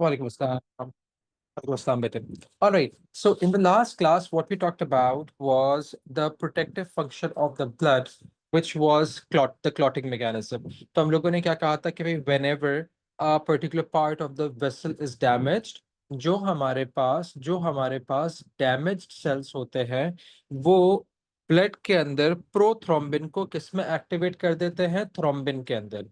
Walaikum assalam. Walaikum assalam, bete. All right. So in the last class, what we talked about was the protective function of the blood, which was the clotting mechanism. तो हम लोगों ने क्या कहा था कि भाई whenever a particular part of the vessel is damaged, जो हमारे पास damaged cells होते हैं, वो ब्लड के अंदर प्रोथ्रोम्बिन को किसमें एक्टिवेट कर देते हैं? थ्रोम्बिन के अंदर.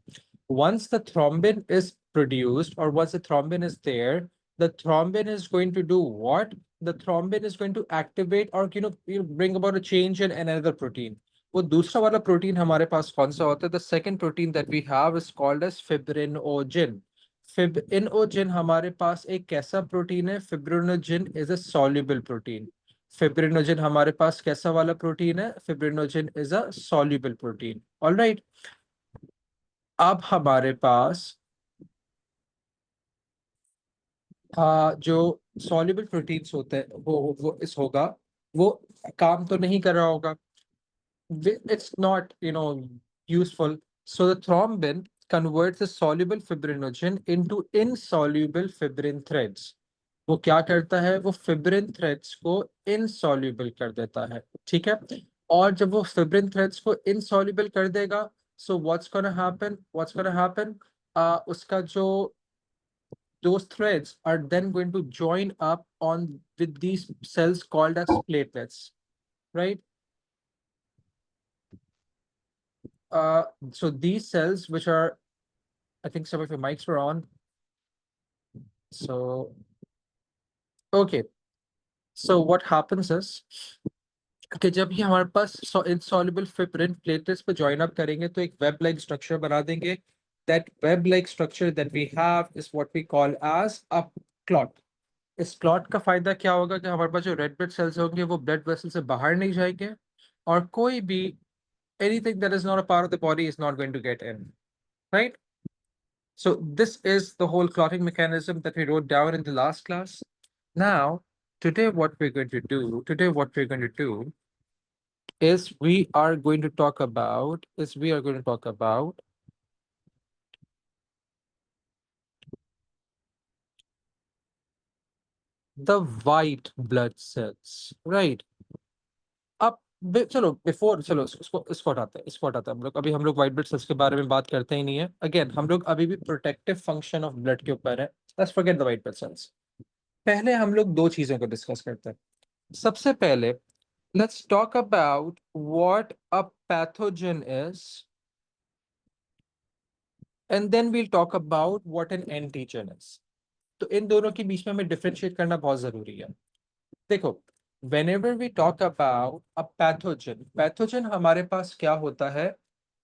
Once the thrombin is produced, or once the thrombin is there, the thrombin is going to do what? The thrombin is going to activate or bring about a change in another protein. वो दूसरा वाला protein हमारे पास कौन सा होता है? The second protein that we have is called as fibrinogen. Fibrinogen हमारे पास एक कैसा प्रोटीन है? Fibrinogen is a soluble protein. Fibrinogen हमारे पास कैसा वाला प्रोटीन है? Fibrinogen is a soluble protein. All right. अब हमारे पास जो सॉल्युबल प्रोटीन्स होते हैं वो काम तो नहीं कर रहा होगा. It's not useful. So the thrombin converts the soluble fibrinogen into insoluble fibrin threads. वो क्या करता है? वो फिब्रिन थ्रेड्स को इनसॉल्युबल कर देता है. ठीक है. और जब वो फिब्रिन थ्रेड्स को इनसॉल्युबल कर देगा, सो व्हाट्स गोना हैपन उसका जो those threads are then going to join up on with these cells called as platelets, right? So these cells, which are, I think some of your mics were on. So, okay. So what happens is कि जब ये हमारे पास insoluble fibrin platelets पे join up करेंगे तो एक web-like structure बना देंगे. That web-like structure that we have is what we call as a clot. इस क्लॉट का फायदा क्या होगा कि हमारे पास जो रेड ब्लड सेल्स होंगे वो ब्लड वेसल से बाहर नहीं जाएंगे और कोई भी anything that is not a part of the body is not going to get in, right? So this is the whole clotting mechanism that we wrote down in the last class. Now, today what we're going to do is we are going to talk about the white blood cells, right? अब चलो इसको हटाते हैं हम लोग white blood sales के बारे में बात करते ही नहीं है. अगेन हम लोग अभी भी प्रोटेक्टिव फंक्शन ऑफ ब्लड के ऊपर है. Let's forget the white blood sales. पहले हम लोग दो चीजों को डिस्कस करते हैं. सबसे पहले let's talk about what a pathogen is and then we'll talk about what an antigen is. तो इन दोनों के बीच में हमें डिफरेंशिएट करना बहुत जरूरी है. देखो, whenever we talk about a pathogen हमारे पास क्या होता है?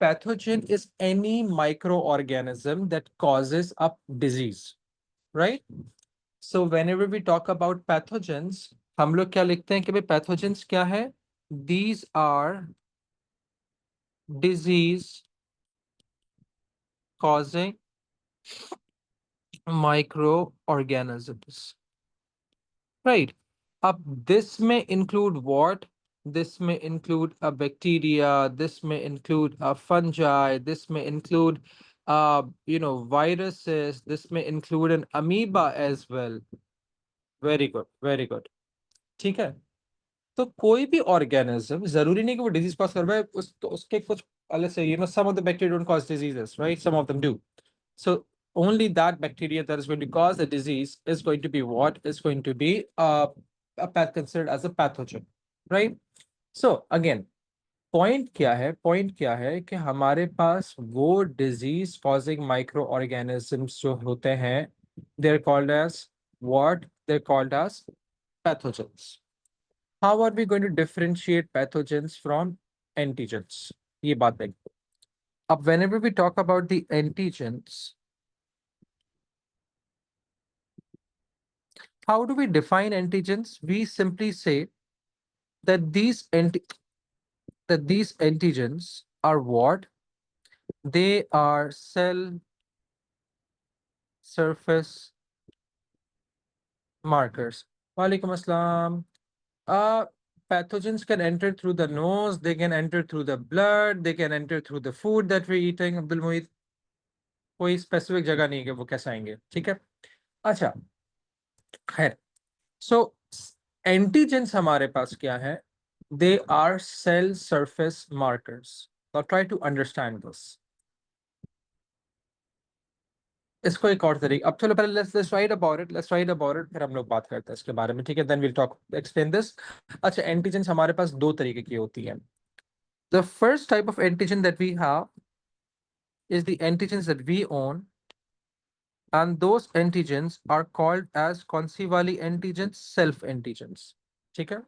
Pathogen is any microorganism that causes a disease, right? So whenever we talk about pathogens, हम लोग क्या लिखते हैं कि भाई pathogens क्या है? These are disease causing microorganisms, right? अब this may include what? This may include a bacteria, this may include a fungi, this may include viruses, this may include an amoeba as well. Very good, very good. ठीक है. तो कोई भी organism जरूरी नहीं कि वो डिजीज कॉज कर रहा है. उसके कुछ अलग से some of the bacteria don't cause diseases, right? Some of them do. So only that bacteria that is going to cause the disease is going to be what? Is going to be considered as a pathogen, right? So again, point क्या है कि हमारे पास वो disease causing microorganisms जो होते हैं, they're called as what? They're called as pathogens. How are we going to differentiate pathogens from antigens? ये बात देखो. अब whenever we talk about the antigens, how do we define antigens? We simply say that these antigens are what? They are cell surface markers. Walaikum assalam. Pathogens can enter through the nose, they can enter through the blood, they can enter through the food that we're eating. Abdul Muhit, कोई specific जगह नहीं है कि वो कैसे आएंगे. ठीक है. अच्छा, खैर, सो एंटीजेंस हमारे पास क्या है? They are cell surface markers. Now try to understand this. इसको एक और तरीके, अब चलो पहले लेट्स राइट अबाउट इट, फिर हम लोग बात करते हैं इसके बारे में, ठीक है? Then will talk explain this. अच्छा, एंटीजेंस हमारे पास दो तरीके की होती है। The first type of antigen that we have is the antigens that we own, and those antigens are called as कौन सी वाली antigens? Self antigens. ठीक है?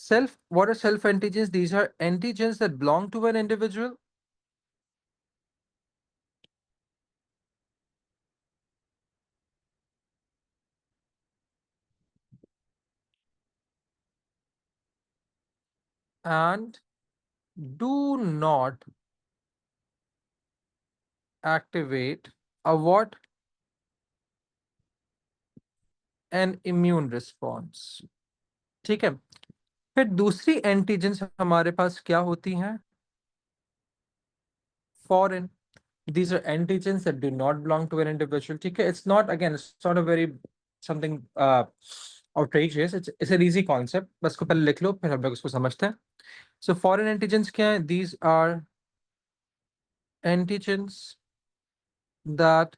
Self, what are self antigens? These are antigens that belong to an individual and do not activate a what? An immune response. ठीक है? फिर दूसरी antigens हमारे पास क्या होती हैं? Foreign. These are antigens that do not belong to an individual. ठीक है? It's not, again, it's not a very something outrageous. It's an easy concept. बस को पहले लिख लो, फिर हम लोग इसको समझते हैं. So foreign antigens क्या है? These are antigens that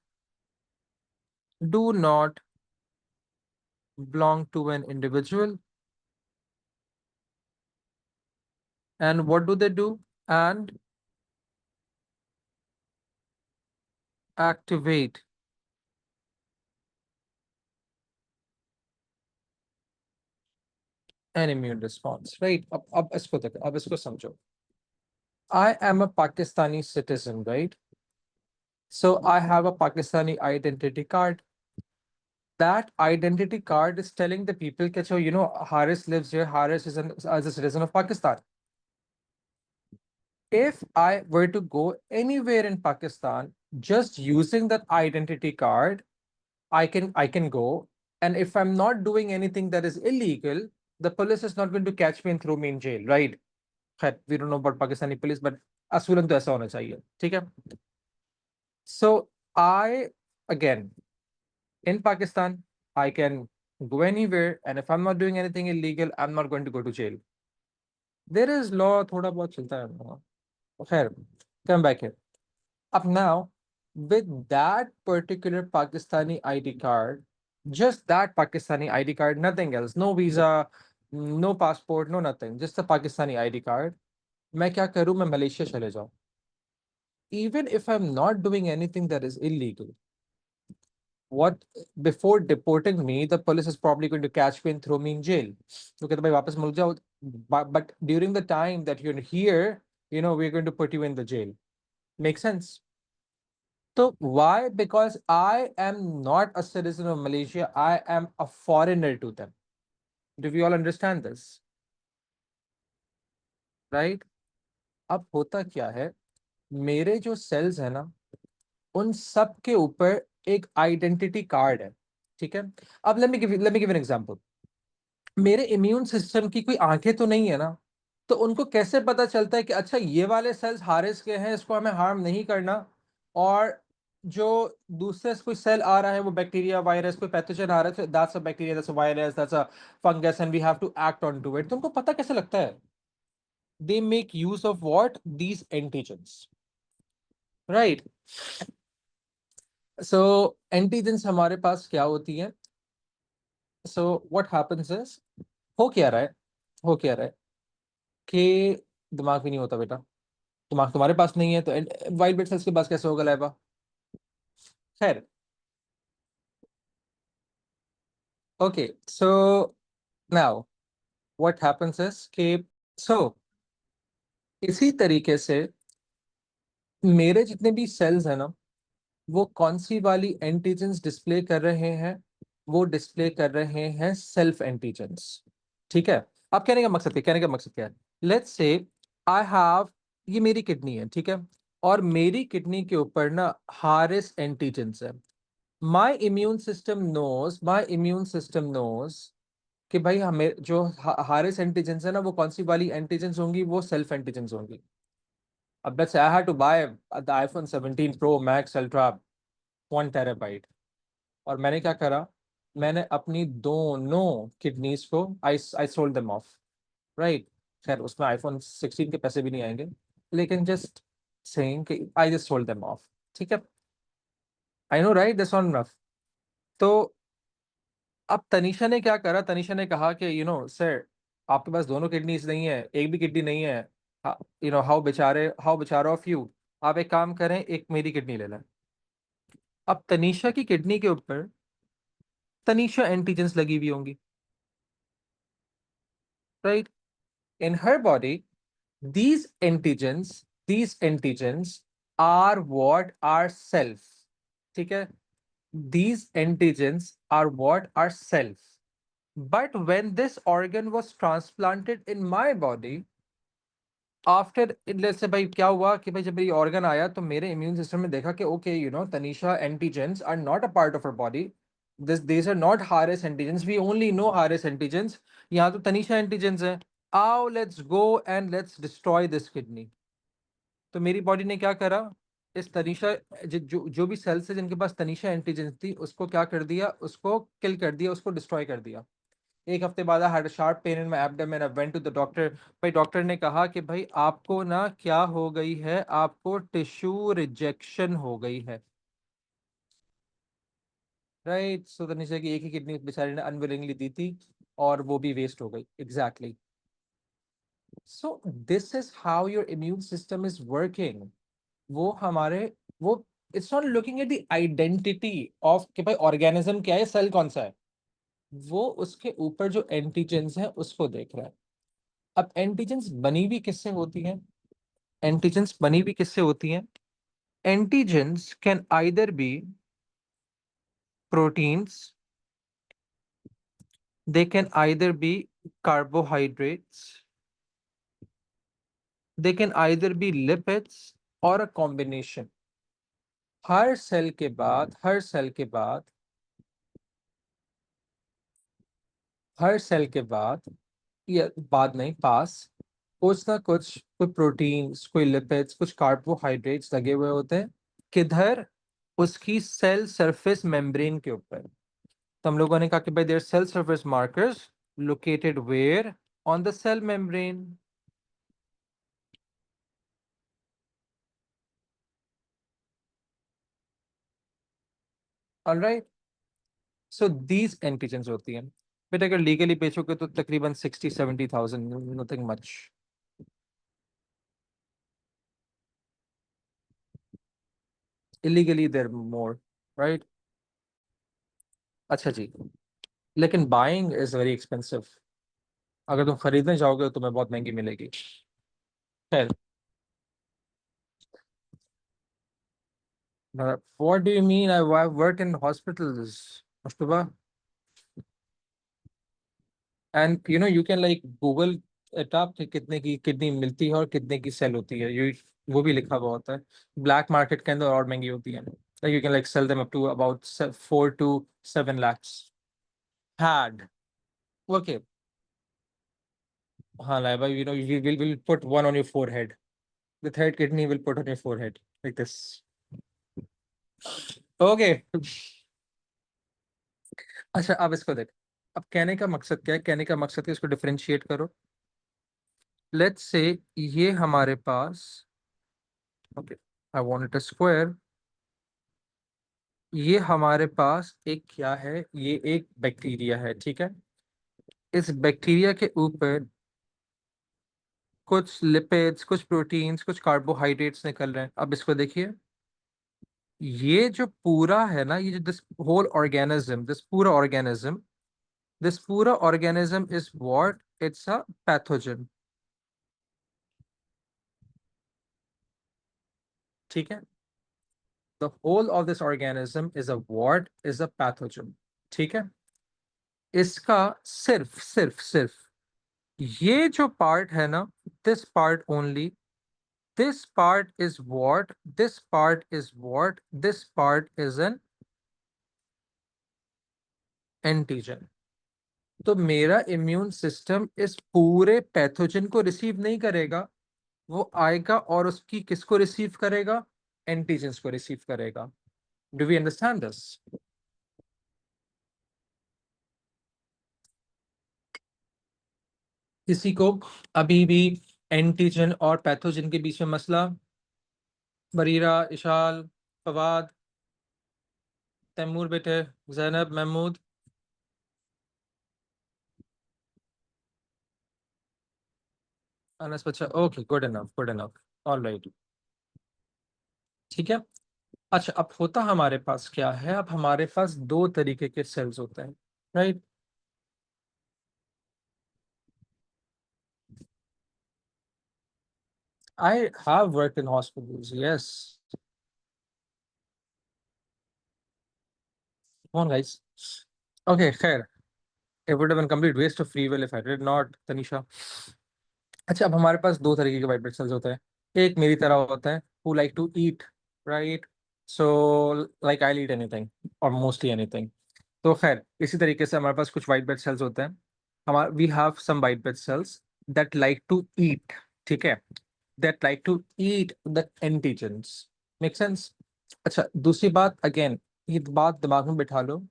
do not belong to an individual. And what do they do? And activate an immune response. Right? अब इसको देखो, अब इसको समझो. I am a Pakistani citizen, right? So I have a Pakistani identity card. That identity card is telling the people that, so, Haris lives here. Haris is as a citizen of Pakistan. If I were to go anywhere in Pakistan, just using that identity card, I can go. And if I'm not doing anything that is illegal, the police is not going to catch me and throw me in jail, right? We don't know about Pakistani police, but असूलन तो ऐसा होना चाहिए, ठीक है? So I, again, in Pakistan, I can go anywhere, and if I'm not doing anything illegal, I'm not going to go to jail. There is law, थोड़ा बहुत चलता है law. खैर, come back here. Up now, with that particular Pakistani ID card, just that Pakistani ID card, nothing else, no visa, no passport, no nothing, just a Pakistani ID card. मैं क्या करूँ? मैं Malaysia चले जाऊँ. Even if I'm not doing anything that is illegal, what, before deporting me, the police is probably going to catch me and throw me in jail. Okay, तो भाई वापस मुल्क जाओ. But during the time that you're here, we're going to put you in the jail. Make sense? So why? Because I am not a citizen of Malaysia. I am a foreigner to them. Do we all understand this? Right? अब होता क्या है? मेरे जो sales है ना, उन सब के ऊपर एक आइडेंटिटी कार्ड है. ठीक है? अब let me give an example. मेरे इम्यून सिस्टम की कोई आंखें तो नहीं है ना, तो उनको कैसे पता चलता है कि अच्छा ये वाले सेल्स हारिस के हैं, इसको हमें हार्म नहीं करना, और जो दूसरे कोई सेल आ रहा है, वो बैक्टीरिया, वायरस, कोई पैथोजन आ रहा है, that's a bacteria, that's a virus, that's a fungus, and we have to act on to it. तुमको पता कैसे लगता है? They make use of what? These antigens, right? So antigens हमारे पास क्या होती है? सो व्हाट हैपेंस इज, हो क्या रहा है, हो क्या रहा है कि दिमाग भी नहीं होता बेटा. दिमाग तुम्हारे पास नहीं है, तो वाइट ब्लड सेल्स के पास कैसे होगा लाइबा? खैर, okay. So now what happens is कि, सो इसी तरीके से मेरे जितने भी सेल्स हैं ना, वो कौन सी वाली एंटीजेंस डिस्प्ले कर रहे हैं? वो डिस्प्ले कर रहे हैं सेल्फ एंटीजेंस. ठीक है? अब कहने का मकसद क्या है? लेट्स से आई हैव, ये मेरी किडनी है, ठीक है? और मेरी किडनी के ऊपर ना हारिस एंटीजेंस है. माय इम्यून सिस्टम नोज कि भाई हमें जो हारिस एंटीजेंस है ना, वो कौन सी वाली एंटीजेंस होंगी? वो सेल्फ एंटीजेंस होंगी. अब let's say I had to buy the iPhone 17 Pro Max Ultra 1 TB. और मैंने क्या करा, मैंने अपनी दोनों किडनीज को I sold them of, right. खैर उसमें आईफोन 16 के पैसे भी नहीं आएंगे, लेकिन जस्ट सेइंग कि I just sold them of, ठीक है। I know right, this on rough. तो अब तनीषा ने क्या करा, तनीषा ने कहा कि सर, आपके पास दोनों किडनीज नहीं है, एक भी किडनी नहीं है, हाउ बेचारा ऑफ यू, आप एक काम करें, एक मेरी किडनी ले लें। अब तनीषा की किडनी के ऊपर तनीषा एंटीजेंस लगी हुई होंगी, right. In her body these antigens are what are self, ठीक है। these antigens are what are self, but when this organ was transplanted in my body, after let's say भाई क्या हुआ कि भाई जब ये ऑर्गन आया तो मेरे इम्यून सिस्टम ने देखा कि okay Tanisha antigens are not a part of our body, these are not Haares antigens, we only know Haares antigens, यहाँ तो तनीषा एंटीजेंस है, आओ let's go and let's destroy this kidney. तो मेरी बॉडी ने क्या करा, इस तनीषा जो भी सेल्स है जिनके पास तनीषा एंटीजेंस थी उसको क्या कर दिया, उसको किल कर दिया, उसको डिस्ट्रॉय कर दिया। एक हफ्ते बाद I had a sharp pain in my abdomen, I went to the doctor. भाई डॉक्टर ने कहा कि भाई आपको ना क्या हो गई है, आपको टिश्यू रिजेक्शन हो गई है, राइट। सो तनिषा की एक ही किडनी बेचारी ने अनविलिंगली दी थी और वो भी वेस्ट हो गई, exactly. So this is how your immune system is working. वो हमारे वो it's not looking at the identity of कि भाई ऑर्गेनिज्म क्या है, सेल कौन सा है, वो उसके ऊपर जो एंटीजेंस है उसको देख रहा है। अब एंटीजेंस बनी भी किससे होती हैं, एंटीजेंस बनी भी किससे होती हैं, antigens can either be proteins, they can either be carbohydrates, they can either be lipids or a combination. Her cell के बाद हर सेल के बाद, या बाद नहीं, पास कुछ ना कुछ, कोई प्रोटीन्स, कोई लिपिड्स, कुछ कार्बोहाइड्रेट्स लगे हुए होते हैं। किधर, उसकी सेल सरफेस मेम्ब्रेन के ऊपर। तो हम लोगों ने कहा कि भाई their cell surface markers located where, on the cell membrane. Alright, so these antigens होती हैं। बेटा अगर लीगली बेचोगे तो तकरीबन 60-70 thousand, nothing much. Illegally there more, right. अच्छा जी, लेकिन बाइंग इज वेरी एक्सपेंसिव। अगर तुम खरीदने जाओगे तो तुम्हें बहुत महंगी मिलेगी। खैर, what do you mean? I work in hospitals, Mustafa, and you can like Google it up कि कितने की किडनी मिलती है और कितने की सेल होती है, ये वो भी लिखा हुआ होता है। ब्लैक मार्केट के अंदर और महंगी होती है, like you can like sell them up to about 4 to 7 lakhs। Had, okay, हाँ Laiba, you will put one on your forehead, the third kidney will put on your forehead like this, okay। अच्छा अब इसको देख, अब कहने का मकसद क्या है, कहने का मकसद है इसको डिफरेंशिएट करो। लेट्स से ये हमारे पास, okay, I want it square, ये हमारे पास एक क्या है, ये एक बैक्टीरिया है, ठीक है। इस बैक्टीरिया के ऊपर कुछ लिपिड्स, कुछ प्रोटीन्स, कुछ कार्बोहाइड्रेट्स निकल रहे हैं। अब इसको देखिए, ये जो पूरा है ना, ये जो दिस होल ऑर्गेनिज्म, दिस पूरा organism is what, it's a pathogen, ठीक है। The whole of this organism is a what, is a pathogen, ठीक है। इसका सिर्फ सिर्फ सिर्फ ये जो पार्ट है ना, this part only, this part is what, this part is what, this part is an antigen. तो मेरा इम्यून सिस्टम इस पूरे पैथोजन को रिसीव नहीं करेगा, वो आएगा और उसकी किसको रिसीव करेगा, एंटीजेंस को रिसीव करेगा। Do we understand this? किसी को अभी भी एंटीजन और पैथोजन के बीच में मसला? बरीरा, इशाल, फवाद, तैमूर बेटे, जैनब, महमूद? अनस बच्चा, okay, good enough, good enough, all right. ठीक है। अच्छा, अब होता हमारे पास क्या है, अब हमारे पास दो तरीके के सेल्स होते हैं, right? I have work in hospitals, yes. कौन गाइस? ओके, खैर, it would have been complete waste of free will if I did not, Tanisha. अच्छा, अब हमारे पास दो तरीके के वाइट ब्लड सेल्स होते हैं। एक मेरी तरह होता है, who like to eat, right? So like I'll eat anything or mostly anything। तो खैर, इसी तरीके से हमारे पास कुछ वाइट ब्लड सेल्स होते हैं। हमारे we have some white blood cells that like to eat, ठीक है, that like to eat the antigens. Make sense? अच्छा, दूसरी बात, अगेन, ये बात दिमाग में बिठा लो,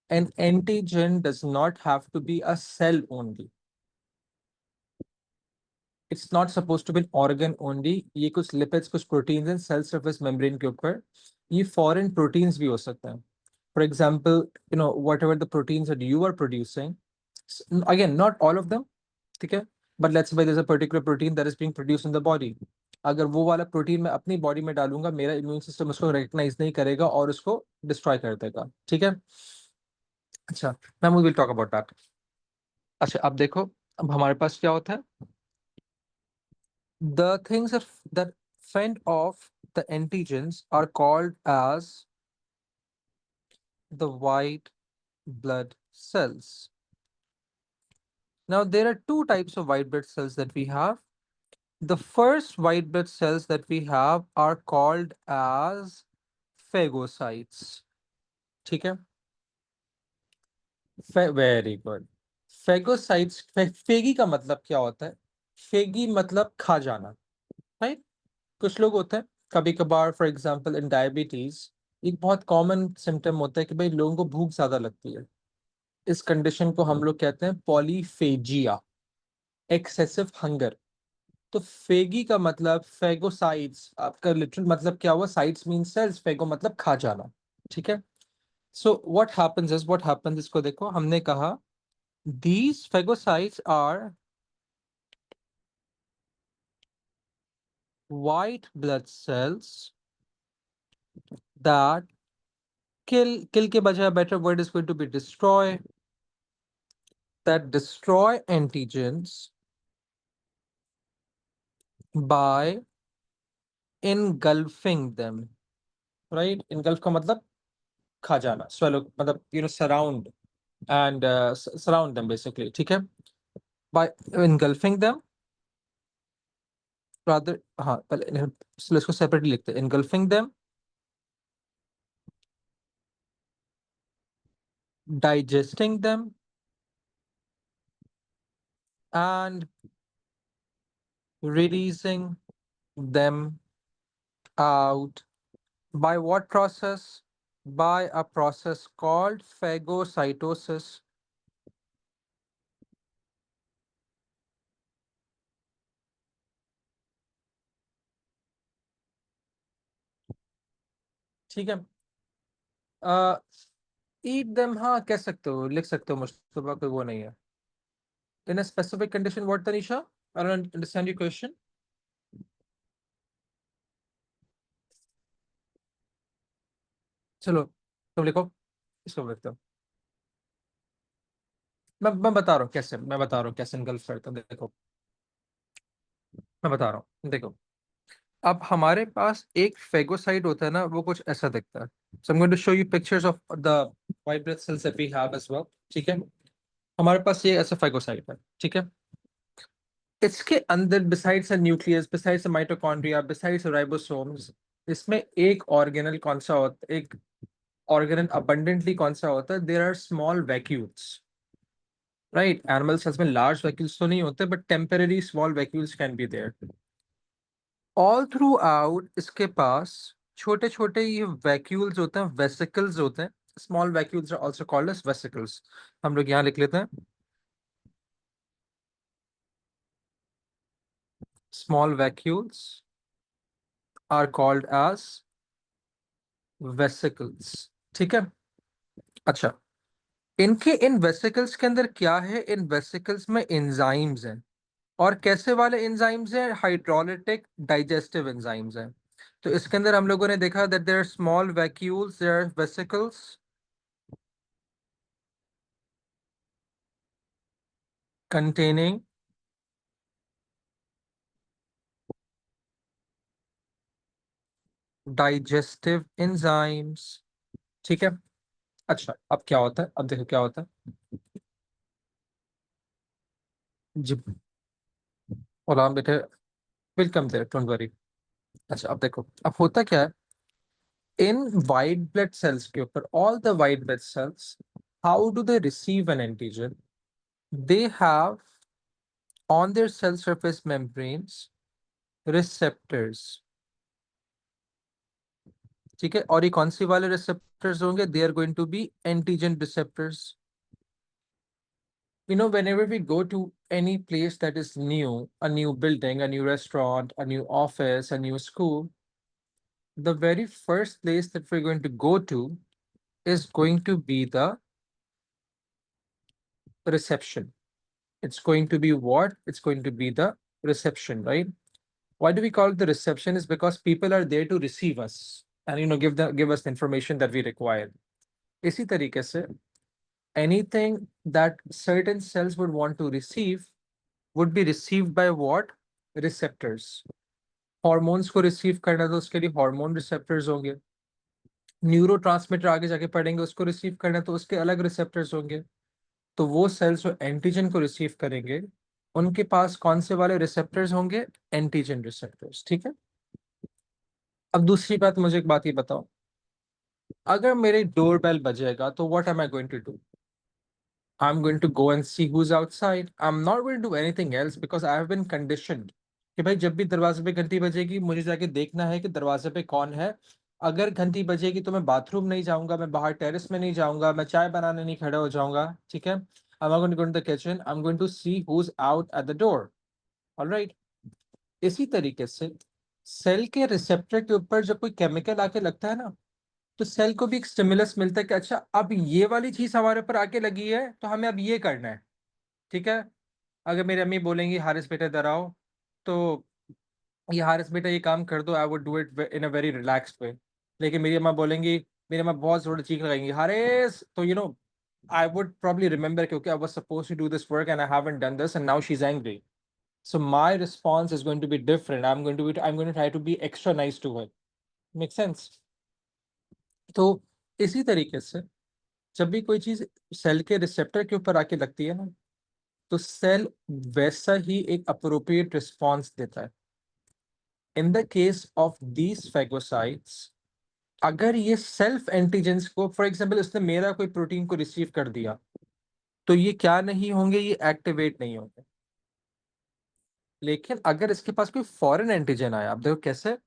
an antigen does not have to be a cell only, it's not supposed to be an organ only। ये कुछ लिपिड्स, कुछ प्रोटीन्स हैं सेल सरफेस मेम्ब्रेन के ऊपर, ये फॉरेन प्रोटीन्स भी हो सकते हैं। For example, you know, whatever the proteins that you are producing, again not all of them, ठीक है, but let's say there is a particular protein that is being produced in the body. अगर वो वाला protein मैं अपनी body में डालूंगा, मेरा इम्यून सिस्टम उसको रिकग्नाइज नहीं करेगा और उसको डिस्ट्रॉय कर देगा, ठीक है। अच्छा, मैं विल टॉक अबाउट दैट। अच्छा, अब देखो, अब हमारे पास क्या होता है, the things that fend off the antigens are called as the white blood cells। Now, there are two types of white blood cells that we have. The first white blood cells that we have are called as phagocytes। ठीक है, very good. Phagocytes, फेगी का मतलब क्या होता है? फेगी मतलब खा जाना, राइट? कुछ लोग होते हैं, कभी कभार, फॉर एग्जांपल इन डायबिटीज, एक बहुत कॉमन सिम्टम होता है कि भाई लोगों को भूख ज्यादा लगती है। इस कंडीशन को हम लोग कहते हैं पॉलीफेजिया, एक्सेसिव हंगर। तो फेगी का मतलब फेगोसाइट्स, आपका लिटरल मतलब क्या हुआ? साइट्स मीन सेल्स, फेगो मतलब खा जाना, ठीक है। सो व्हाट हैपेंस, इसको देखो, हमने कहा these phagocytes are white blood cells that kill के बजाय better word is going to be destroy, that destroy antigens by engulfing them, right? Engulf का मतलब खा जाना, swallow मतलब, you know, surround and surround them basically, ठीक है। By engulfing them, rather, हाँ, पहले इसको सेपरेटली लिखते हैं, engulfing them, digesting them, and releasing them out. By what process? By a process called phagocytosis। ठीक है। ईट देम, हाँ कह सकते हो, लिख सकते हो, मुस्तफा, कोई वो नहीं है। In a specific condition, what Tanisha? I don't understand your question. चलो, तुम लिखो, इसको लिखता हूँ। मैं बता रहा हूँ कैसे, मैं बता रहा हूँ कैसे इनगल्फ करता हूँ, देखो, मैं बता रहा हूँ, देखो। अब हमारे पास एक फेगोसाइट होता है ना, वो कुछ ऐसा दिखता है। So I am going to show you pictures of the white blood cells that we have as well, ठीक है। हमारे पास ये ऐसा फेगोसाइट है, ठीक है। इसके अंदर besides a nucleus, besides a mitochondria, besides ribosomes, इसमें एक ऑर्गेनल कौन सा होता है, एक ऑर्गेनल अबंडेंटली कौन सा होता है? There are small vacuoles, right? Animal cells में लार्ज वैक्यूल्स तो नहीं होते, but temporary small vacuoles can be there all throughout. इसके पास छोटे छोटे ये वैक्यूल्स होते हैं, वेसिकल्स होते हैं। Small vacuoles are also called as vesicles. हम लोग यहाँ लिख लेते हैं, small vacuoles are called as vesicles. ठीक है। अच्छा, इनके इन वेसिकल्स के अंदर क्या है? इन वेसिकल्स में एंजाइम्स हैं। और कैसे वाले एंजाइम्स हैं? हाइड्रोलिटिक डाइजेस्टिव एंजाइम्स हैं। तो इसके अंदर हम लोगों ने देखा that there are small vacuoles, there are vesicles containing digestive enzymes। ठीक है। अच्छा, अब क्या होता है? अब देखो क्या होता है जी। गुलाम बेटे, वेलकम देयर, डोंट वरी। अच्छा, अब देखो अब होता क्या है इन वाइट ब्लड सेल्स के ऊपर, all the white blood sales, how do they receive an antigen? They have on their cell surface membranes receptors। ठीक है। और ये कौन सी वाले रिसेप्टर्स होंगे? They are going to be antigen receptors. Whenever we go to any place that is new, a new building, a new restaurant, a new office, a new school, the very first place that we're going to go to is going to be the reception. It's going to be what? It's going to be the reception, right? Why do we call it the reception? Is because people are there to receive us and give us the information that we require. इसी तरीके से anything that certain cells would want to receive would be received by what? Receptors. Hormones को receive करना तो उसके लिए hormone receptors होंगे। Neurotransmitter आगे जाके पढ़ेंगे, उसको रिसीव करना तो उसके अलग रिसेप्टर्स होंगे। तो वो सेल्स जो एंटीजन को रिसीव करेंगे, उनके पास कौन से वाले रिसेप्टर्स होंगे? Antigen receptors. ठीक है। अब दूसरी बात, मुझे एक बात ये बताओ, अगर मेरे डोर बेल बजेगा तो what am I going to do? I'm going to go and see who's outside. I'm not going to do anything else because I have been conditioned कि भाई जब भी दरवाजे पे घंटी बजेगी मुझे जाके देखना है कि दरवाजे पे कौन है। अगर घंटी बजेगी तो मैं बाथरूम नहीं जाऊंगा, मैं बाहर टेरेस में नहीं जाऊंगा, मैं चाय बनाने नहीं खड़ा हो जाऊंगा। ठीक है। I'm not going to go to the kitchen. I'm going to see who's out at the door. All right. इसी तरीके से सेल के रिसेप्टर के ऊपर जब कोई केमिकल आके लगता है ना, तो सेल को भी एक स्टिमुलस मिलता है कि अच्छा अब ये वाली चीज हमारे ऊपर आके लगी है तो हमें अब ये करना है। ठीक है। अगर मेरी अम्मी बोलेंगी हारिस बेटा इधर आओ, तो ये हारिस बेटा ये काम कर दो, I would do it in a very relaxed way. लेकिन मेरी अम्मा बोलेंगी, मेरी अम्मा बहुत जोर चीख लगाएंगी हारिस, तो आई वुड probably remember क्योंकि I was supposed to do this work and I haven't done this and now she's angry. So my response is going to be different. I'm going to try to be extra nice to her. Make sense? तो इसी तरीके से जब भी कोई चीज cell के receptor के ऊपर आके लगती है ना, तो सेल वैसा ही एक अप्रोप्रिएट रिस्पॉन्स देता है। In the case of these phagocytes, अगर ये सेल्फ एंटीजेंस को, फॉर एग्जांपल इसने मेरा कोई प्रोटीन को रिसीव कर दिया, तो ये क्या नहीं होंगे? ये एक्टिवेट नहीं होंगे। लेकिन अगर इसके पास कोई फॉरेन एंटीजन आया, आप देखो कैसे।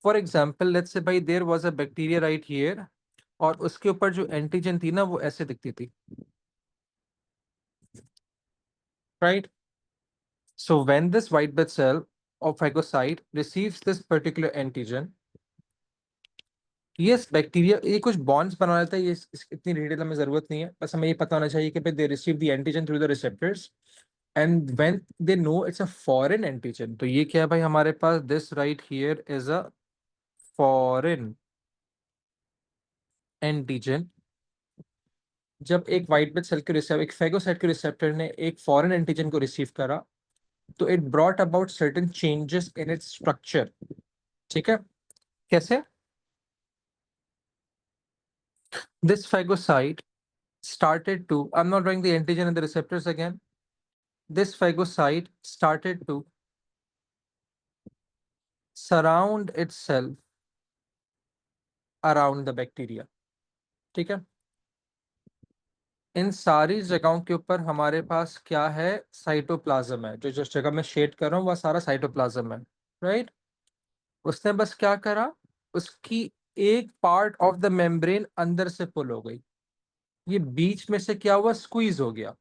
फॉर एग्जाम्पल लेट्स से भाई there was a bacteria right here, और उसके ऊपर जो एंटीजन थी ना वो ऐसे दिखती थी, right? So when this white blood cell or phagocyte receives this particular antigen, yes, bacteria ये कुछ बॉन्ड्स बना लेता है। इतनी डिटेल हमें जरूरत नहीं है, बस हमें ये पता होना चाहिए कि भाई they receive the antigen through the receptors and when they know it's a foreign antigen. तो ये क्या है भाई हमारे पास? This right here is a foreign antigen. जब एक व्हाइट ब्लड सेल के रिसेप्टर, एक फेगोसाइट के रिसेप्टर ने एक फॉरेन एंटीजन को रिसीव करा, तो it brought about certain changes in its structure. ठीक है। कैसे? This phagocyte started to, I'm not drawing the antigen and the receptors again. This phagocyte started to surround itself around the bacteria. ठीक है। इन सारी जगहों के ऊपर हमारे पास क्या है? साइटोप्लाज्म है। जो जिस जगह मैं शेड कर रहा हूँ वह सारा साइटोप्लाज्म है, राइट? उसने बस क्या करा, उसकी एक पार्ट ऑफ द मेम्ब्रेन अंदर से पुल हो गई, ये बीच में से क्या हुआ? स्क्वीज हो गया।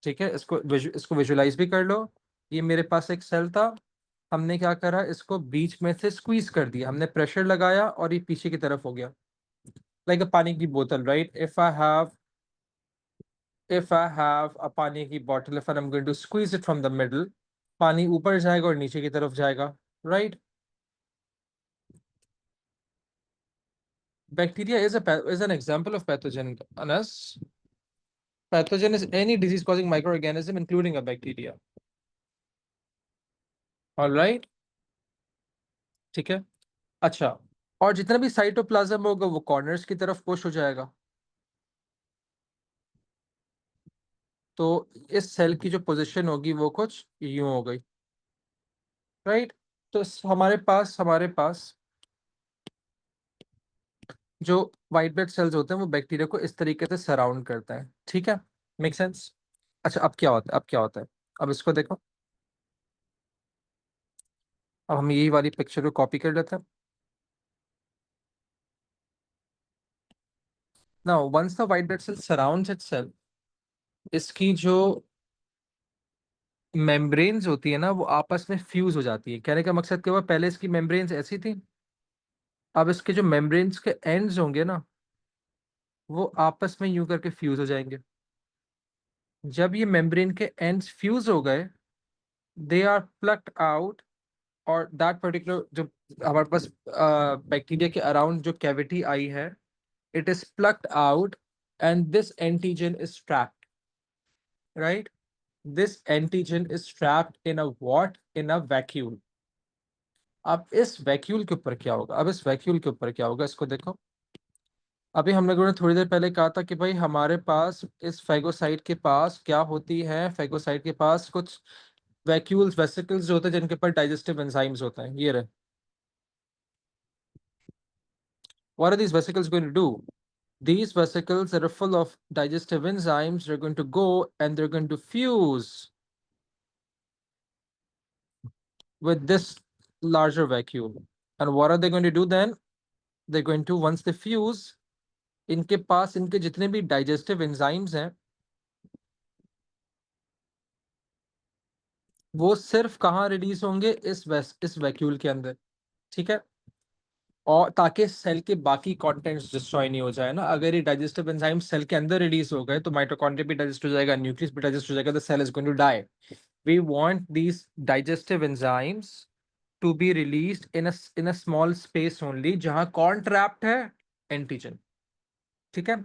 ठीक है। इसको विजुलाइज भी कर लो। ये मेरे पास एक सेल था, हमने क्या करा, इसको बीच में से स्क्वीज कर दिया, हमने प्रेशर लगाया और ये पीछे की तरफ हो गया, लाइक अ पानी की बोतल, right? If I have a पानी की बोतल, if I am going to squeeze it from the middle, पानी ऊपर जाएगा और नीचे की तरफ जाएगा, right? Bacteria is an example of pathogen, Anas. Pathogen is any disease causing microorganism, including a bacteria. All right? ठीक है। अच्छा, और जितना भी साइटोप्लाज्म होगा वो कॉर्नर्स की तरफ पुश हो जाएगा। तो इस सेल की जो पोजीशन होगी वो कुछ यूं हो गई, राइट? तो हमारे पास जो व्हाइट ब्लड सेल्स होते हैं वो बैक्टीरिया को इस तरीके से सराउंड करता है, ठीक है? Make sense? अच्छा, अब क्या होता है, अब इसको देखो। अब हम यही वाली पिक्चर को कॉपी कर लेते हैं। Now once the white blood cell surrounds itself, इसकी जो मेम्ब्रेन्स होती है ना वो आपस में फ्यूज हो जाती है। कहने का मकसद क्या हुआ, पहले इसकी मेम्ब्रेन्स ऐसी थी, अब इसके जो मेम्ब्रेन्स के एंड्स होंगे ना वो आपस में यूं करके फ्यूज हो जाएंगे। जब ये मेम्ब्रेन के एंड्स फ्यूज हो गए, दे आर प्लक्ड आउट, और दैट पर्टिकुलर जो हमारे पास बैक्टीरिया के अराउंड जो कैविटी आई है, it is plucked out, and this antigen is trapped, right? This antigen is trapped in a what? In a vacuole. अब इस वैक्यूल के ऊपर क्या होगा, अब इस वैक्यूल के ऊपर क्या होगा, इसको देखो। अभी हम लोगों ने थोड़ी देर पहले कहा था कि भाई हमारे पास इस फेगोसाइट के पास क्या होती है, फेगोसाइट के पास कुछ वैक्यूल्स, वेसिकल्स जो होते हैं जिनके ऊपर डाइजेस्टिव एंजाइम्स होते हैं, ये रहे। What are these vesicles going to do? These vesicles that are full of digestive enzymes, they're going to go and they're going to fuse with this larger vacuole. And what are they going to do then? They're going to, once they fuse, इनके पास इनके जितने भी digestive enzymes हैं वो सिर्फ कहाँ release होंगे, इस वैक्यूल के अंदर, ठीक है? और ताकि सेल के बाकी कंटेंट्स डिस्ट्रॉय नहीं हो जाए ना। अगर ये डाइजेस्टिव एंजाइम सेल के अंदर रिलीज हो गए तो माइटोकॉन्ड्रिया भी डाइजेस्ट हो जाएगा, न्यूक्लियस भी डाइजेस्ट हो जाएगा, the cell is going to die. We want these digestive enzymes to be released in a small space only, जहां कौन ट्रैप्ड है? एंटीजन, ठीक है?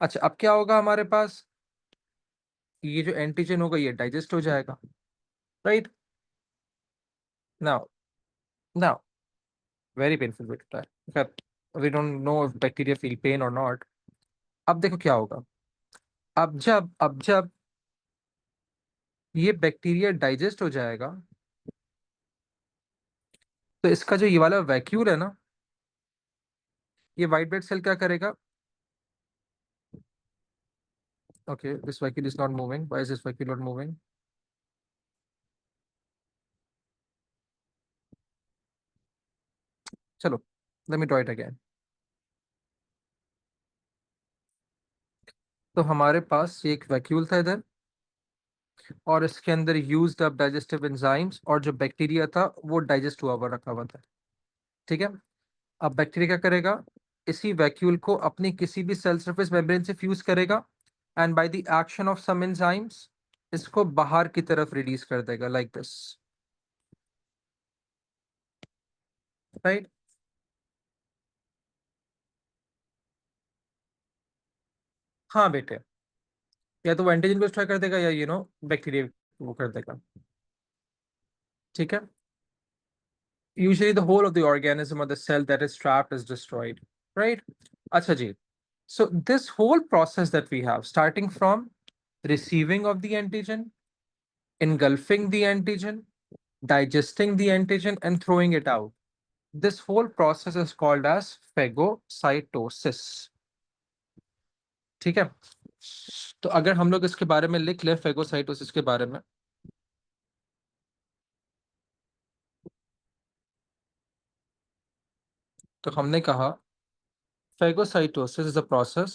अच्छा, अब क्या होगा हमारे पास, ये जो एंटीजन होगा ये डाइजेस्ट हो जाएगा, right? Now now very painful बेटा है, we don't know if bacteria feel pain or not. अब देखो क्या होगा, अब जब ये बैक्टीरिया डाइजेस्ट हो जाएगा तो इसका जो ये वाला वैक्यूल है ना, ये व्हाइट ब्लड सेल क्या करेगा? Okay, this vacuole is not moving, why is this vacuole not moving? चलो, let me try it again. तो हमारे पास ये एक वैक्यूल था इधर, और इसके अंदर यूज्ड अप डाइजेस्टिव एंजाइम्स, और जो बैक्टीरिया था वो डाइजेस्ट हुआ हुआ रखा हुआ था, ठीक है? अब बैक्टीरिया क्या करेगा, इसी वैक्यूल को अपनी किसी भी सेल सरफेस मेम्ब्रेन से फ्यूज करेगा, and by the action of some enzymes इसको बाहर की तरफ रिलीज कर देगा, लाइक दिस, राइट? हाँ बेटे, या तो वो एंटीजन को डिस्ट्रॉय कर देगा या बैक्टीरिया वो कर देगा, ठीक है? Usually the whole of the organism और the cell that is trapped is destroyed, right? अच्छा जी, so this whole process that we have, starting from receiving of the antigen, engulfing the antigen, digesting the antigen, and throwing it out, this whole process is called as phagocytosis, ठीक है? तो अगर हम लोग इसके बारे में लिख ले, फेगोसाइटोसिस के बारे में, तो हमने कहा phagocytosis is a process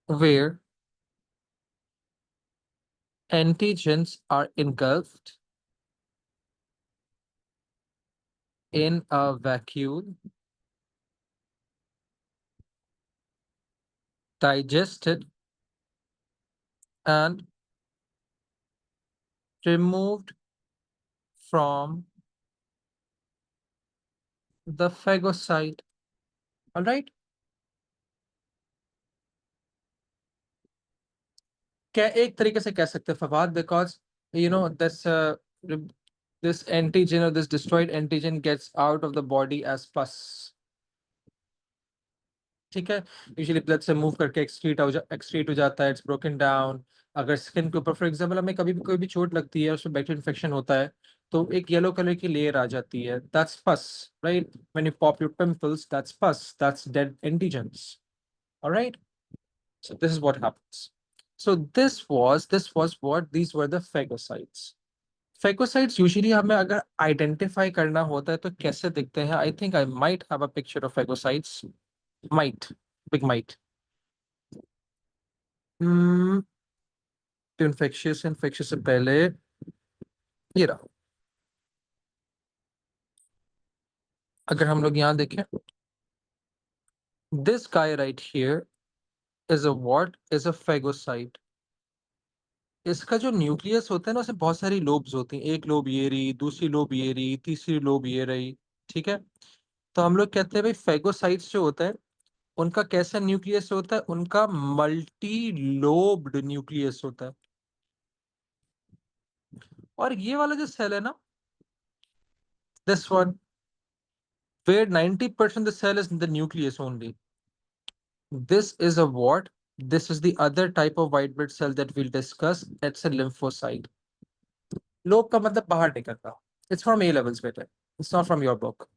where Antigens are engulfed in a vacuole, digested and removed from the phagocyte. All right. क्या एक तरीके से कह सकते हैं Fawad, because you know this antigen or this destroyed antigen gets out of the body as pus. ठीक है, usually blood से मूव करके एक्सक्रीट हो जाता है, इट्स ब्रोकन डाउन। अगर स्किन के ऊपर फॉर एग्जांपल हमें कभी भी कोई भी चोट लगती है, उसमें बैक्टीरियल इन्फेक्शन होता है, तो एक येलो कलर की लेयर आ जाती है, that's pus, right? When you pop your pimples, that's pus, that's dead antigens. Alright, so this is what happens. So this was what these were the phagocytes. Phagocytes usually हमें अगर identify करना होता है तो कैसे दिखते हैं? I think I might have a picture of phagocytes. Might, big might. Hmm, तो इन्फेक्शियस से पहले ये रहा। अगर हम लोग यहाँ देखें, this guy right here is a what, is a phagocyte. इसका जो न्यूक्लियस होता है ना, उसमें बहुत सारी लोब्स होती हैं, एक लोब ये रही, दूसरी लोब ये रही, तीसरी लोब ये रही। ठीक है, तो हम लोग कहते हैं भाई फेगोसाइट्स जो होता है उनका कैसा न्यूक्लियस होता है? उनका मल्टी लोब्ड न्यूक्लियस होता है। और ये वाला जो सेल है ना, this one, where 90% the cell is in the nucleus only. This is a what? This is the other type of white blood cell that we'll discuss. It's a lymphocyte. Lobe का मतलब बाहर निकलना। It's from A levels बेटे। It's not from your book.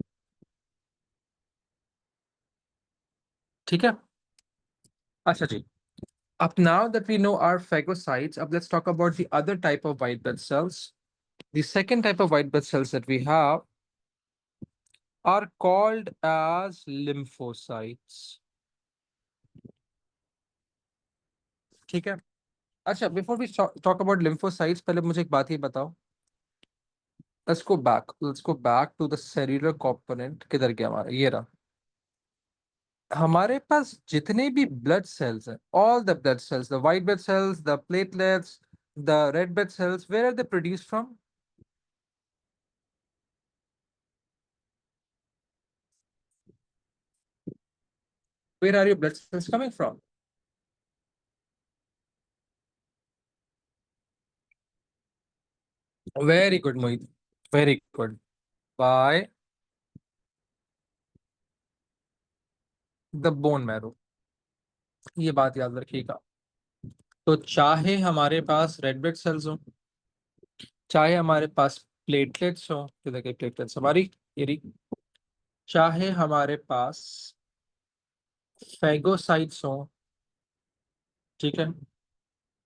ठीक है? अच्छा जी। Up now that we know our phagocytes, up let's talk about the other type of white blood cells. The second type of white blood cells that we have are called as lymphocytes. ठीक है? अच्छा, before we talk about lymphocytes, पहले मुझे एक बात ये बताओ। Let's go back. Let's go back to the cellular component. किधर गया हमारा? ये रहा। हमारे पास जितने भी ब्लड सेल्स हैं, all the blood cells, the white blood cells, the platelets, the red blood cells, where are they produced from? Where are your blood cells coming from? Very good, Mohit. Very good. By the bone marrow. ये बात याद रखिएगा। तो चाहे हमारे पास red blood cells हो, चाहे हमारे पास प्लेटलेट्स हो, तो देखिए प्लेटलेट्स हमारी ये रही, चाहे हमारे पास फेगोसाइट्स हो, ठीक है,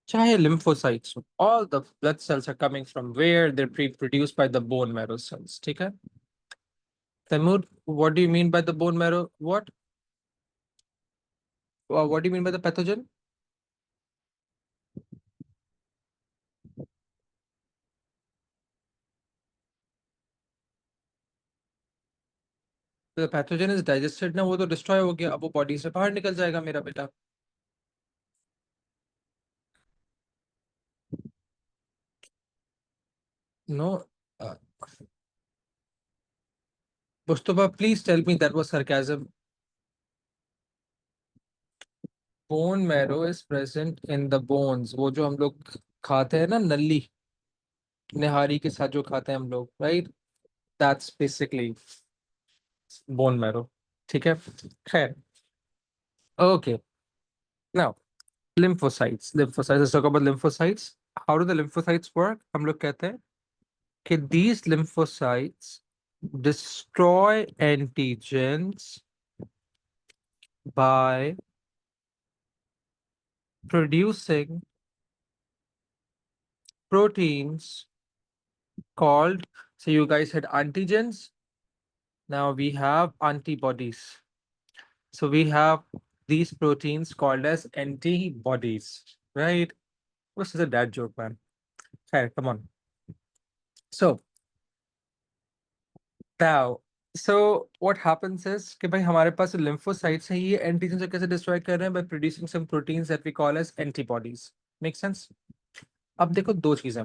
चाहे lymphocytes हो, all the blood cells are coming from where they're produced by the bone marrow cells. ठीक है? Taimur, what do you mean by the bone marrow? What do you mean by the pathogen? The pathogen is digested ना, वो तो destroy हो गया, अब वो body से बाहर निकल जाएगा मेरा बेटा। No, uh, Mustafa, please tell me that was sarcasm. Bone marrow is present in the bones. वो जो हम लोग खाते हैं ना, नली निहारी के साथ जो खाते हैं हम लोग, right? That's basically bone marrow. ठीक है? खैर, okay. Now, lymphocytes. Lymphocytes. Let's talk about lymphocytes. How do the lymphocytes work? हम लोग कहते हैं कि these lymphocytes destroy antigens by producing proteins called, so you guys had antigens, now we have antibodies. So we have these proteins called as antibodies, right? This is a dad joke, man. खैर, come on. So now, so what happens is कि भाई हमारे पास lymphocytes हैं, ये antigens को कैसे destroy कर रहे हैं? By producing some proteins that we call as antibodies. Make sense? अब देखो दो चीजें,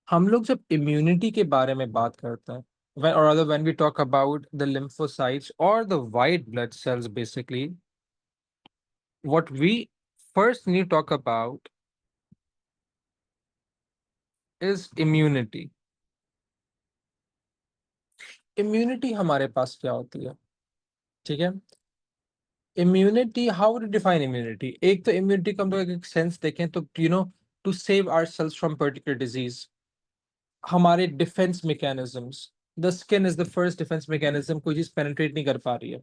हम लोग जब immunity के बारे में बात करते हैं, or rather when we talk about the lymphocytes or the white blood cells, basically, what we first need to talk about is immunity. Immunity हमारे पास क्या होती है? ठीक है, immunity, how to define immunity? एक तो इम्यूनिटी का हम लोग एक सेंस देखें तो to save ourselves from particular disease, हमारे defence mechanisms. The skin is the first defence mechanism, कोई चीज पेनिट्रेट नहीं कर पा रही है,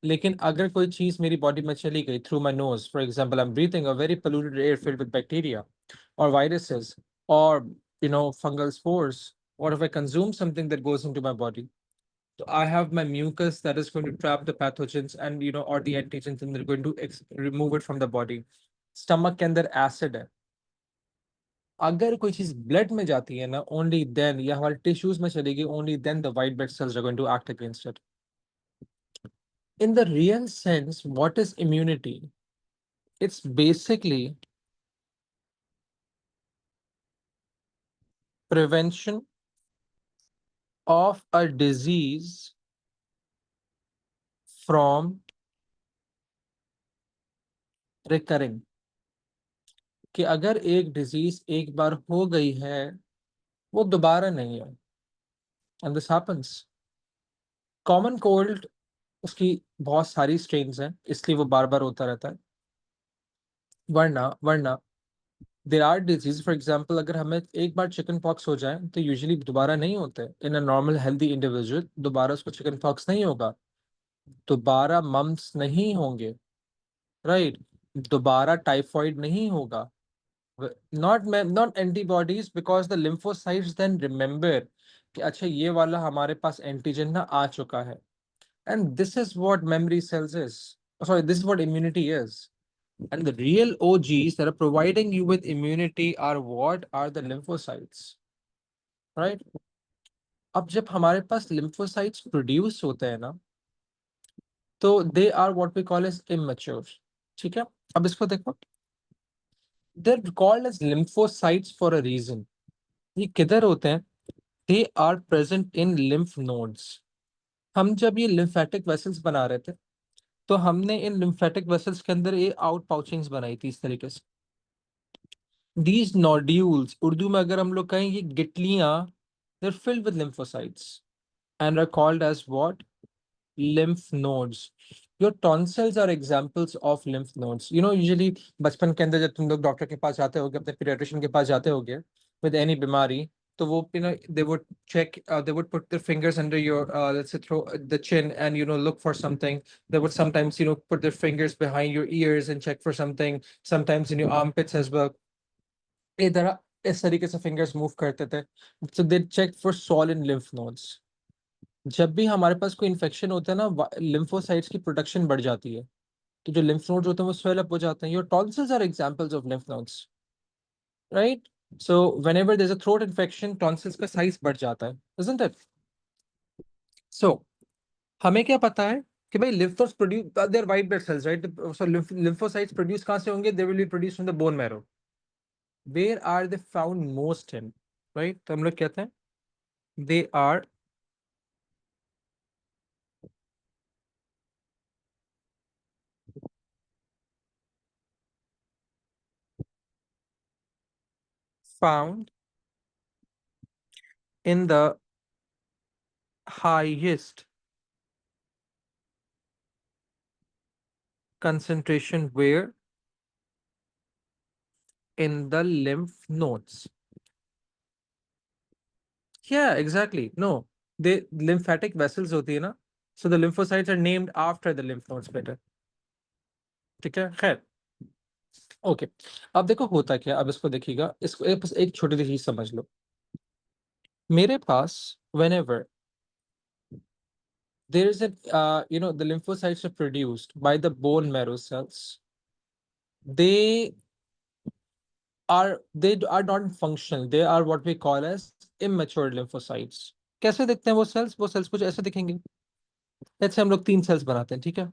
लेकिन अगर कोई चीज मेरी बॉडी में चली गई through my nose, for example I am breathing a very polluted air filled with bacteria और वायरसेस और fungal spores, or if I consume something that goes into my body, so I have my mucus that is going to trap the pathogens and or the antigens, and they're going to remove it from the body. Stomach के अंदर acid है, अगर कोई चीज blood में जाती है ना, only then, या हमारे टिश्यूज में चलेगी, only then the white blood cells are going to act against it. In the real sense, what is immunity? It's basically prevention of a disease from recurring. कि अगर एक डिजीज एक बार हो गई है, वो दोबारा नहीं है, and this happens. Common cold, उसकी बहुत सारी स्ट्रेन्स हैं, इसलिए वो बार बार होता रहता है, वरना वरना there are disease, for example अगर हमें एक बार चिकन पॉक्स हो जाए तो यूजुअली दोबारा नहीं होते। इन अ नॉर्मल हेल्दी इंडिविजुअल दोबारा उसको चिकन पॉक्स नहीं होगा, दोबारा मम्स नहीं होंगे, राइट, दोबारा टाइफॉइड नहीं होगा, not antibodies, because the lymphocytes then remember कि अच्छा ये वाला हमारे पास एंटीजन ना आ चुका है। And this is what memory cells is. Sorry, this is what immunity is. And the real OGs that are providing you with immunity are what? Are the lymphocytes. Right? अब जब हमारे पास lymphocytes produce होते हैं ना, तो they are what we call as immature. ठीक है, अब इसको देखो, they're called as lymphocytes for a reason. ये किधर होते हैं? They are present in lymph nodes. हम जब ये lymphatic vessels बना रहे थे, तो हमने इन लिम्फेटिक वेसल्स के अंदर ये आउट पाउचिंग्स बनाई थी इस तरीके से। दीज नोड्यूल्स, उर्दू में अगर हम लोग कहें ये गिटलियां, they're filled with lymphocytes and are called as what? Lymph nodes. Your tonsils are examples of lymph nodes. Usually बचपन के अंदर जब तुम लोग डॉक्टर के पास जाते होगे, अपने पीडियाट्रिशियन के पास जाते होगे with any बीमारी, तो वो they would check, they would put their fingers under your let's say throw the chin and look for something. They would sometimes put their fingers behind your ears and check for something, sometimes in your armpits as well. इधर इस तरीके से fingers move करते थे, so they check for swollen lymph nodes. जब भी हमारे पास कोई इन्फेक्शन होता है ना, लिम्फोसाइट्स की प्रोडक्शन बढ़ जाती है, तो जो लिम्फ नोड्स होते हैं वो स्वेल अप हो जाते हैं। Your tonsils are examples of lymph nodes, right? So whenever there is a throat infection, tonsils का साइज बढ़ जाता है, इजंट इट? सो हमें क्या पता है कि भाई lymph nodes produce their white blood cells, right? So lymphocytes produce कहां से होंगे? They will be produced from the bone marrow. Where are they found most in, right? तो हम लोग कहते हैं they are found in the highest concentration where? In the lymph nodes. Yeah, exactly. No, they lymphatic vessels होती है ना, so the lymphocytes are named after the lymph nodes better. ठीक है, खैर, ओके। अब देखो होता क्या, अब इसको देखिएगा, इसको बस एक छोटी सी चीज समझ लो। मेरे पास whenever there is a the lymphocytes are produced by the bone marrow cells, they are not functional. They are what we call as immature lymphocytes. कैसे दिखते हैं वो सेल्स कुछ ऐसे दिखेंगे। लेट्स से हम लोग 3 सेल्स बनाते हैं, ठीक है।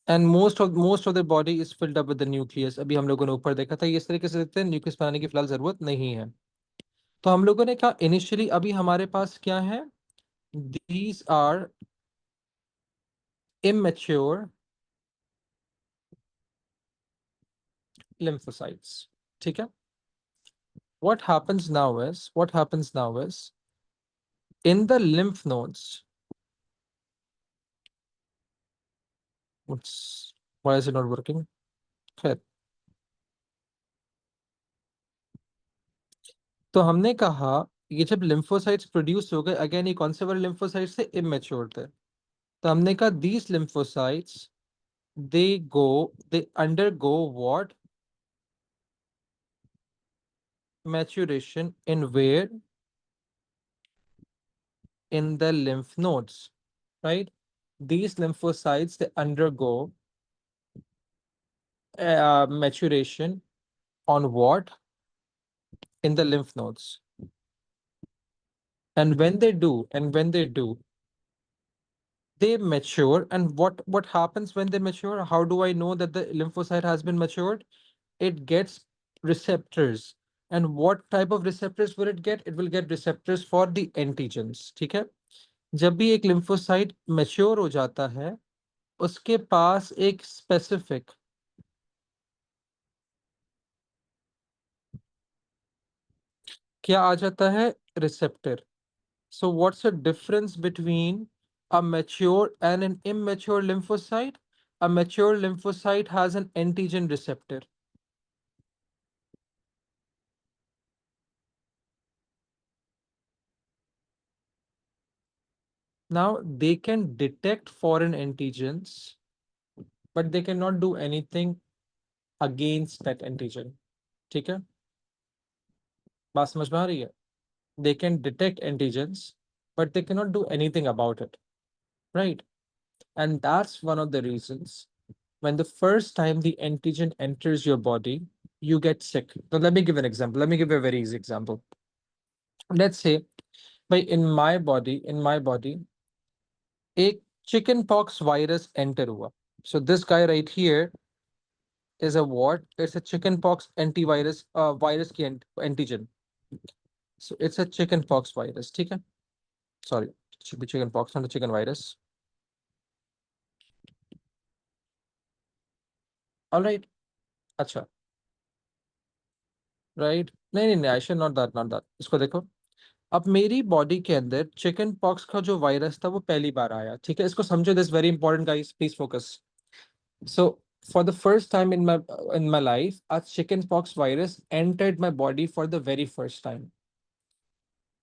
And most of the body is filled up with the nucleus. अभी हम लोगों ने ऊपर देखा था, ये इस तरीके से दिखते हैं। न्यूक्लियस बनाने की फिलहाल जरूरत नहीं है। तो हम लोगों ने कहा इनिशियली अभी हमारे पास क्या है, दीज आर immature lymphocytes, ठीक है। What happens now is in the lymph nodes, why is it not working? खैर, तो हमने कहा ये जब lymphocytes प्रोड्यूस हो गए, अगेन ये कौन से वाले lymphocytes थे, immature थे। तो हमने कहा these lymphocytes they undergo what, maturation in where, in the lymph nodes, right? These lymphocytes they undergo maturation on what, in the lymph nodes. And when they do, they mature. And what happens when they mature? How do I know that the lymphocyte has been matured? It gets receptors. And what type of receptors will it get? It will get receptors for the antigens, ठीक है। जब भी एक lymphocyte mature हो जाता है, उसके पास एक specific क्या आ जाता है, receptor. So what's the difference between a mature and an immature lymphocyte? A mature lymphocyte has an antigen receptor. Now they can detect foreign antigens, but they cannot do anything against that antigen. ठीक है, बात समझ में आ रही है? They can detect antigens, but they cannot do anything about it, right? And that's one of the reasons when the first time the antigen enters your body, you get sick. Now, let me give an example. Let me give you a very easy example. Let's say, by in my body, एक chicken pox virus enter हुआ. So this guy right here is a what? It's a chicken pox antivirus, virus की antigen. So it's a chicken pox virus, ठीक है? Sorry, it should be chicken pox, not a chicken virus. All right. अच्छा, right, नहीं नहीं नहीं, I should not that. इसको देखो, अब मेरी बॉडी के अंदर चिकन पॉक्स का जो वायरस था वो पहली बार आया, ठीक है। इसको समझो, this very important guys, please focus. So for the first time in my life, a chicken pox virus entered my body for the very first time.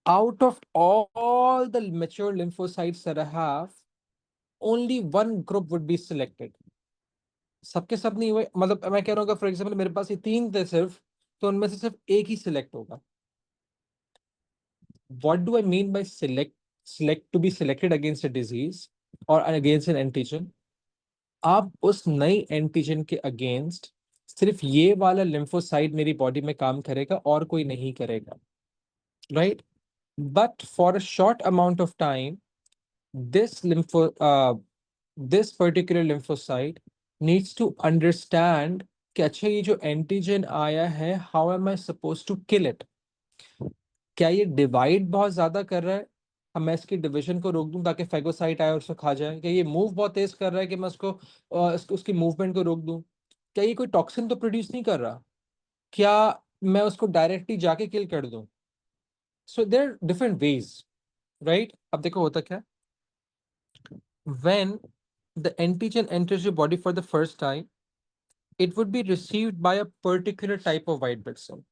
Out of all the mature lymphocytes that I have, only one group would be selected. सबके सब नहीं हुए, मतलब मैं कह रहा हूँ, for example मेरे पास ये 3 थे सिर्फ, तो उनमें से सिर्फ एक ही सिलेक्ट होगा। What do I mean by select to be selected against a disease or against an antigen? आप उस नई एंटीजन के अगेंस्ट सिर्फ ये वाला लिम्फोसाइट मेरी बॉडी में काम करेगा और कोई नहीं करेगा, right. But for a short amount of time, this lympho this particular lymphocyte needs to understand कि अच्छा ये जो एंटीजन आया है, how am I suppose to kill it. क्या ये डिवाइड बहुत ज्यादा कर रहा है, हम मैं इसकी डिवीजन को रोक दूं ताकि फेगोसाइट आए और उसको खा जाए? क्या ये मूव बहुत तेज कर रहा है कि मैं उसकी मूवमेंट को रोक दूं? क्या ये कोई टॉक्सिन तो प्रोड्यूस नहीं कर रहा? क्या मैं उसको डायरेक्टली जाके किल कर दूं? So there different ways, right. अब देखो होता क्या, when the antigen enters your body for the first time, it would be received by a particular type of white blood cell.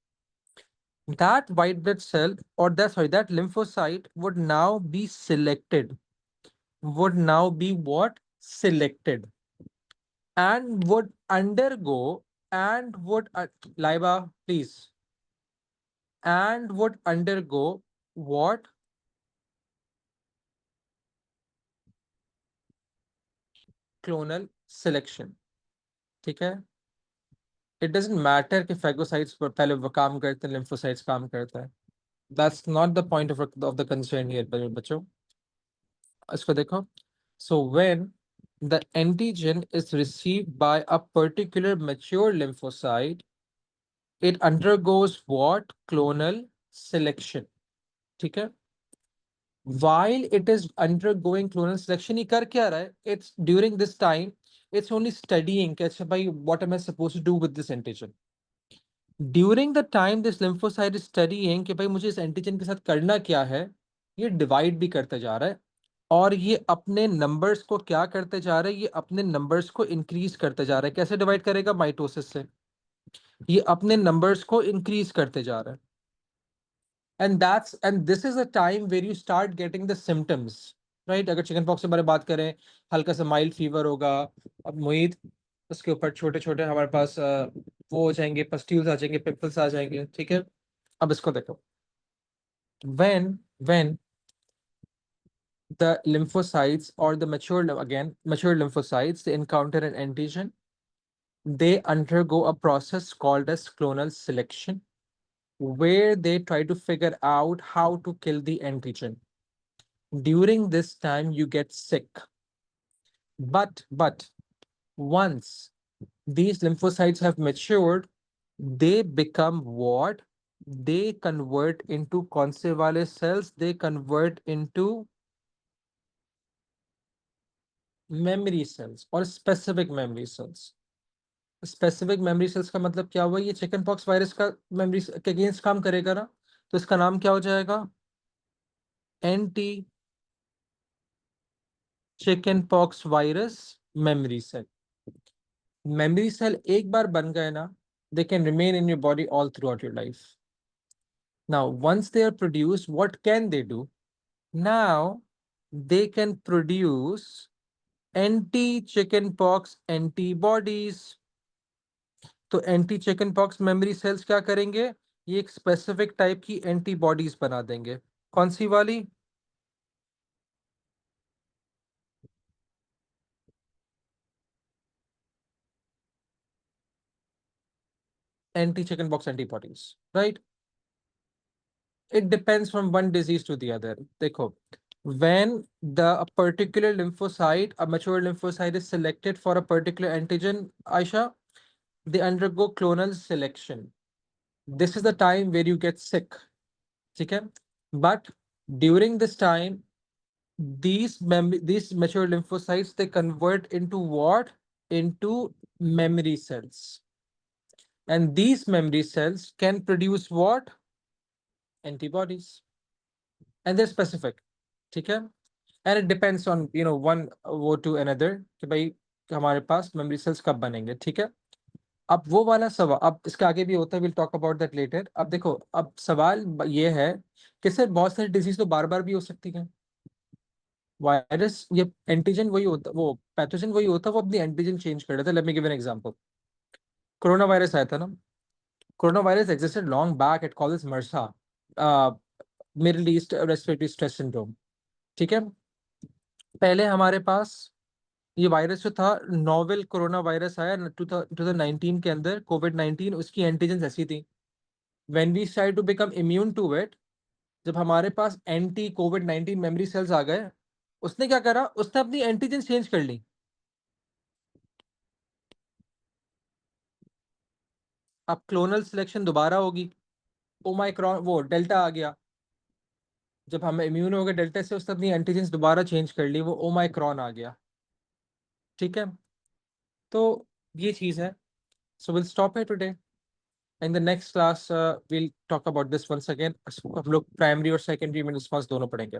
That white blood cell, or that lymphocyte would now be selected, would now be what, selected, and would undergo, and would Laiba, please, and would undergo what, clonal selection, ठीक है। It doesn't matter कि phagocytes पर पहले वो काम करते हैं, lymphocytes काम करता है। That's not the point of the concern here बच्चों। इसको देखो। So when the antigen is received by a particular mature lymphocyte, it undergoes what? Clonal selection. ठीक है। While it is undergoing clonal selection, ये कर क्या रहा है? It's during this time, it's only studying कि अच्छा भाई, what am I supposed to do with this antigen? During the time this lymphocyte is studying कि भाई मुझे इस एंटीजन के साथ करना क्या है, ये डिवाइड भी करते जा रहा है, और ये अपने नंबर्स को क्या करते जा रहा है? ये अपने नंबर्स को इंक्रीज करते जा रहा है। कैसे डिवाइड करेगा? माइटोसिस से। ये अपने नंबर्स को इंक्रीज करते जा रहा है। and this is a time where you start getting the symptoms, right? अगर चिकन पॉक्स के बारे में बात करें, हल्का सा माइल्ड फीवर होगा। अब मोहित, उसके ऊपर छोटे छोटे हमारे पास वो हो जाएंगे, पस्ट्यूल्स आ जाएंगे, पिंपल्स आ जाएंगे। ठीक है। अब इसको देखो। when the lymphocytes or the mature lymphocytes, they encounter an antigen, they undergo a process called as clonal selection, where they try to figure out how to kill the antigen. During this time, you get sick. But once these lymphocytes have matured, they become what? They convert into Conse cells, they convert into memory cells or specific memory cells. Specific memory cells का मतलब क्या हुआ? ये chicken pox virus का memory के against काम करेगा ना, तो इसका नाम क्या हो जाएगा? Anti chicken pox virus memory cell. Memory cell एक बार बन गए ना, they can remain in your body all throughout your life. Now, once they are produced, what can they do? Now, they can produce anti-chickenpox antibodies. तो anti chicken pox memory cells क्या करेंगे? ये एक स्पेसिफिक टाइप की antibodies बना देंगे। कौन सी वाली? Anti chicken pox antibodies, right? It depends from one disease to the other. देखो, when the particular lymphocyte, a mature lymphocyte is selected for a particular antigen, Aisha, they undergo clonal selection. This is the time where you get sick. Okay? But during this time, these mature lymphocytes, they convert into what? Into memory cells. And these memory cells can produce what? Antibodies. And they're specific. ठीक है। And it depends on one वो to another कि भाई हमारे पास memory cells कब बनेंगे। ठीक है। अब वो वाला सवाल, अब इसके आगे भी होता है, will talk about that later. अब देखो, अब सवाल ये है कि सर बहुत सारी डिजीज तो बार बार भी हो सकती है। वायरस, ये एंटीजन वही होता, वो पैथोजन वही होता, वो अपनी एंटीजन चेंज कर देता है। Let me give an example. Corona virus आया था ना, corona virus existed long back, it called मर्सा, middle east respiratory stress syndrome. ठीक है। पहले हमारे पास ये वायरस जो था, नोवेल कोरोना वायरस आया 2019 के अंदर, कोविड-19, उसकी एंटीजेंस ऐसी थी। When we start to become immune to it, जब हमारे पास एंटी कोविड-19 मेमोरी सेल्स आ गए, उसने क्या करा? उसने अपनी एंटीजन चेंज कर ली। अब क्लोनल सिलेक्शन दोबारा होगी। ओमाइक्रॉन, वो डेल्टा आ गया, जब हम इम्यून हो गए डेल्टा से, उसने अपनी एंटीजेंस दोबारा चेंज कर ली, वो ओमाइक्रॉन आ गया। ठीक है। तो ये चीज है। सो विल स्टॉप है today. In the next class, we'll talk about this once again. हम लोग प्राइमरी और सेकेंडरी में रिस्पॉन्स दोनों पढ़ेंगे।